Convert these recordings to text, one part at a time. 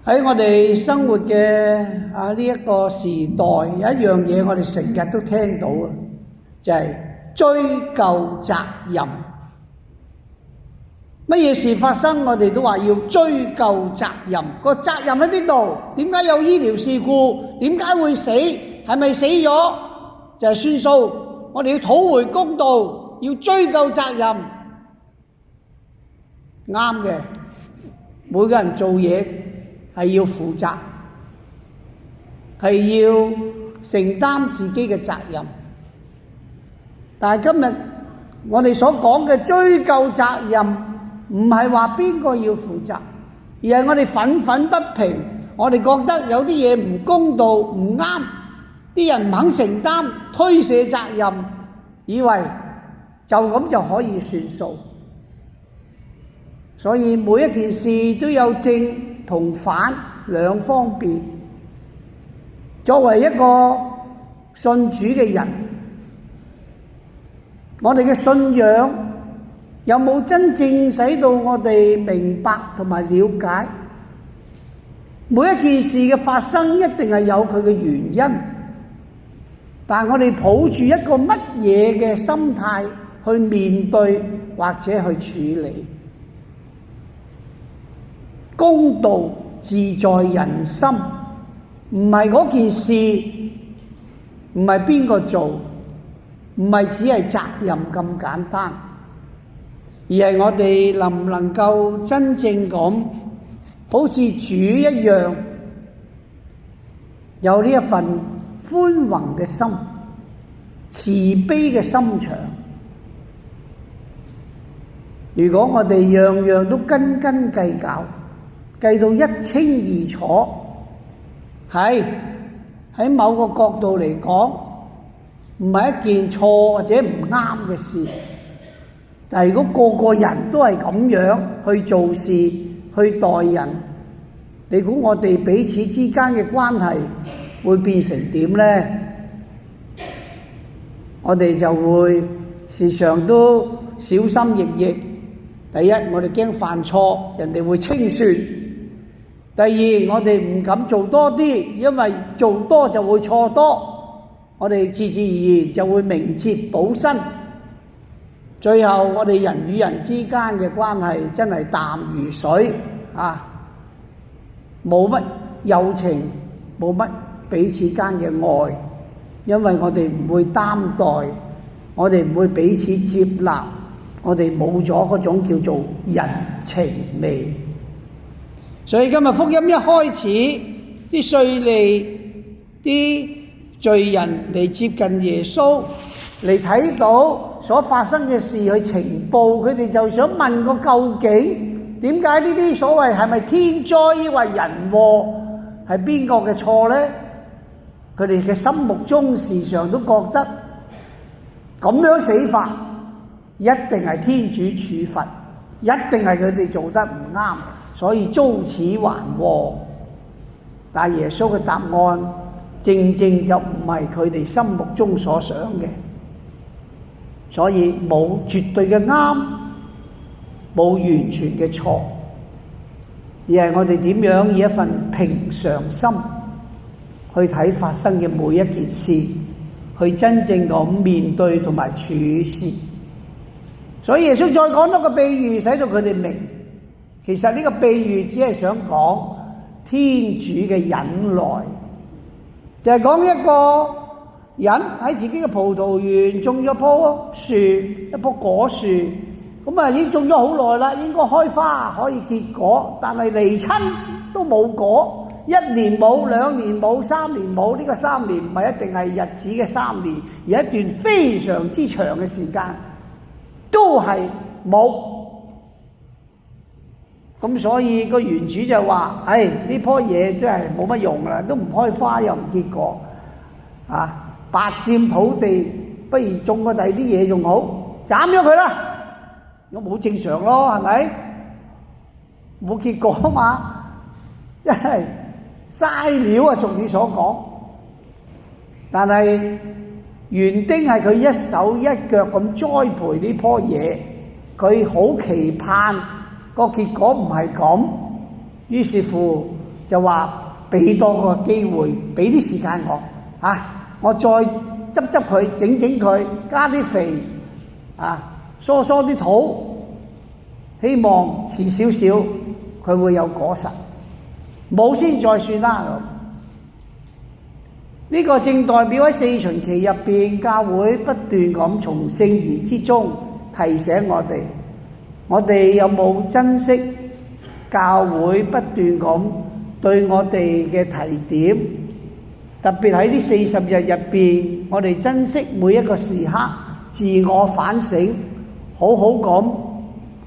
喺我哋生活嘅呢一個時代，有一樣嘢我哋成日都聽到嘅，就係追究責任。乜嘢事發生，我哋都話要追究責任。個責任喺邊度？點解有醫療事故？點解會死？係咪死咗就係算數？我哋要討回公道，要追究責任。啱嘅，每個人做嘢係要負責，係要承擔自己嘅責任。但係今日我哋所講嘅追究責任，唔係話邊個要負責，而係我哋憤憤不平，我哋覺得有啲嘢唔公道、唔啱，啲人唔肯承擔，推卸責任，以為就咁就可以算數。所以每一件事都有正同反兩方面。作為一個信主嘅人，我哋嘅信仰有冇真正使到我哋明白同埋了解？每一件事嘅發生一定係有佢嘅原因，但係我哋抱住一個乜嘢嘅心態去面對或者去處理？公道自在人心，唔係嗰件事，唔係邊個做，唔係只係責任咁簡單，而係我哋能唔能夠真正咁好似主一樣，有呢一份寬宏嘅心、慈悲嘅心腸。如果我哋樣樣都斤斤計較，計到一清二楚，係喺某個角度嚟講，唔係一件錯或者唔啱嘅事。但係如果個個人都係咁樣去做事、去待人，你估我哋彼此之間嘅關係會變成點呢？我哋就會時常都小心翼翼。第一，我哋驚犯錯，人哋會清算。第二，我哋唔敢做多啲，因為做多就會錯多。我哋自自然然就會明哲保身。最後，我哋人與人之間嘅關係真係淡如水啊！冇乜友情，冇乜彼此間嘅愛，因為我哋唔會擔待，我哋唔會彼此接納，我哋冇咗嗰種叫做人情味。所以今日福音一開始，啲稅吏、啲罪人嚟接近耶穌，嚟睇到所發生嘅事去呈報，佢哋就想問個究竟，點解呢啲所謂係咪天災抑或人禍，係邊個嘅錯呢？佢哋嘅心目中時常都覺得咁樣死法一定係天主處罰，一定係佢哋做得唔啱，所以遭此還禍。但係耶穌嘅答案正正就唔係佢哋心目中所想嘅，所以冇絕對嘅啱，冇完全嘅錯，而係我哋點樣以一份平常心去睇發生嘅每一件事，去真正咁面對同埋處事。所以耶穌再講多個比喻，使到佢哋明，其實呢個比喻只係想講天主嘅忍耐，就係講一個人喺自己嘅葡萄園種咗棵樹，一棵果樹，咁啊已經種咗好耐啦，應該開花可以結果，但係嚟親都冇果，1年冇，2年冇，3年冇，呢個3年唔係一定係日子嘅3年，而一段非常之長嘅時間都係冇。咁所以個園主就話：呢棵嘢真係冇乜用啦，都唔開花又唔結果，白佔土地，不如種個第二啲嘢仲好，斬咗佢啦，我冇正常咯，係咪？冇結果啊嘛，真係嘥料啊！俗語所講，但係園丁係佢一手一腳咁栽培呢棵嘢，佢好期盼個結果唔係咁，於是乎就就話俾多個機會，俾啲時間我我再執佢，整佢，加啲肥疏啲土，希望遲少少佢會有果實，冇先再算啦。呢個正代表喺四旬期入邊，教會不斷咁從聖言之中提醒我哋有冇珍惜教會不斷咁對我哋嘅提點，特別喺呢40日入邊，我哋珍惜每一個時刻，自我反省，好好咁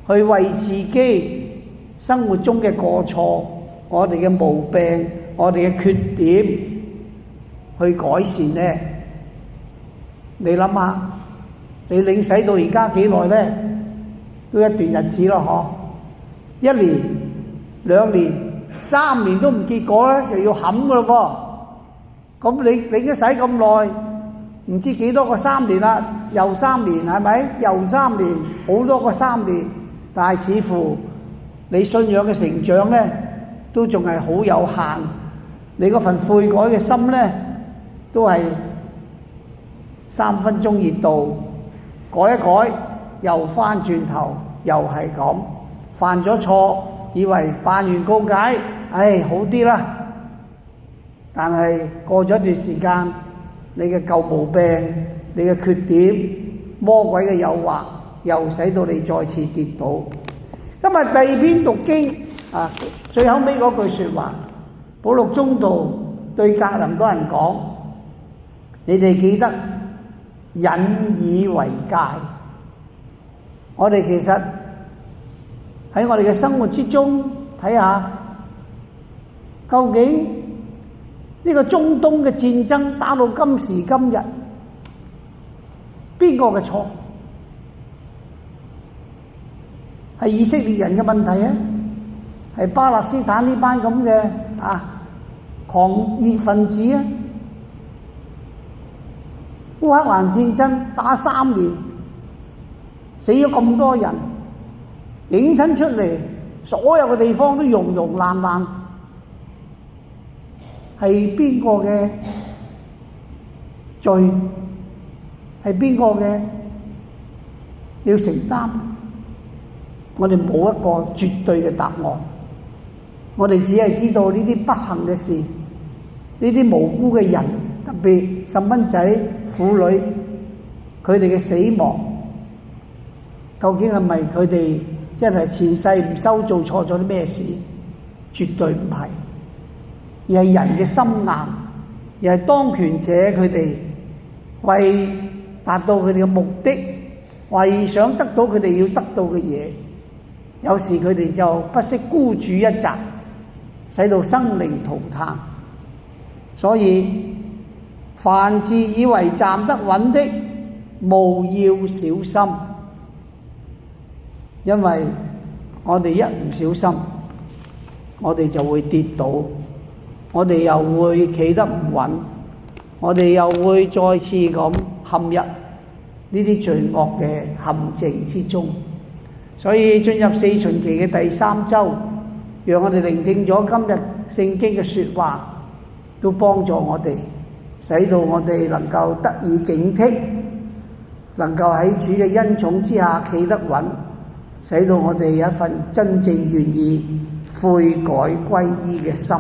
去為自己生活中嘅過錯、我哋嘅毛病、我哋嘅缺點去改善呢。你諗下，你領洗到而家幾耐呢？都一段日子咯，嗬！1年、2年、3年都唔結果咧，就要冚噶咯噃。咁你領咗洗咁耐，唔知幾多個3年啦，又3年係咪？又3年，好多個3年，但係似乎你信仰嘅成長咧，都仲係好有限。你嗰份悔改嘅心咧，都係3分鐘熱度，改一改又翻轉頭，又係咁犯咗錯，以為辦完告解，好啲啦。但係過咗一段時間，你嘅舊毛病、你嘅缺點、魔鬼嘅誘惑，又使到你再次跌倒。今日第2篇讀經最後尾嗰句說話，保祿宗徒對格林多人講：你哋記得引以為戒。我哋其實喺我哋嘅生活之中睇下，究竟呢個中東嘅戰爭打到今時今日，邊個嘅錯？係以色列人嘅問題啊？係巴勒斯坦呢班咁嘅狂熱分子啊？烏克蘭戰爭打3年，死咗咁多人，影親出嚟，所有嘅地方都溶爛爛，係邊個嘅罪？係邊個嘅要承擔？我哋冇一個絕對嘅答案，我哋只係知道呢啲不幸嘅事，呢啲無辜嘅人，特別細蚊仔、婦女，佢哋嘅死亡，究竟係咪佢哋真係前世唔修做錯咗啲咩事？絕對唔係，而係人嘅心硬，而係當權者佢哋為達到佢哋嘅目的，為想得到佢哋要得到嘅嘢，有時佢哋就不惜孤注一擲，使到生靈塗炭。所以凡自以為站得穩的，務要小心，因為我哋一唔小心，我哋就會跌倒，我哋又會企得唔穩，我哋又會再次咁陷入呢啲罪惡嘅陷阱之中。所以進入4旬期嘅第3週，讓我哋聆聽咗今日聖經嘅說話，都幫助我哋，使到我哋能夠得以警惕，能夠喺主嘅恩寵之下企得穩，使到我哋有一份真正願意悔改歸依嘅心。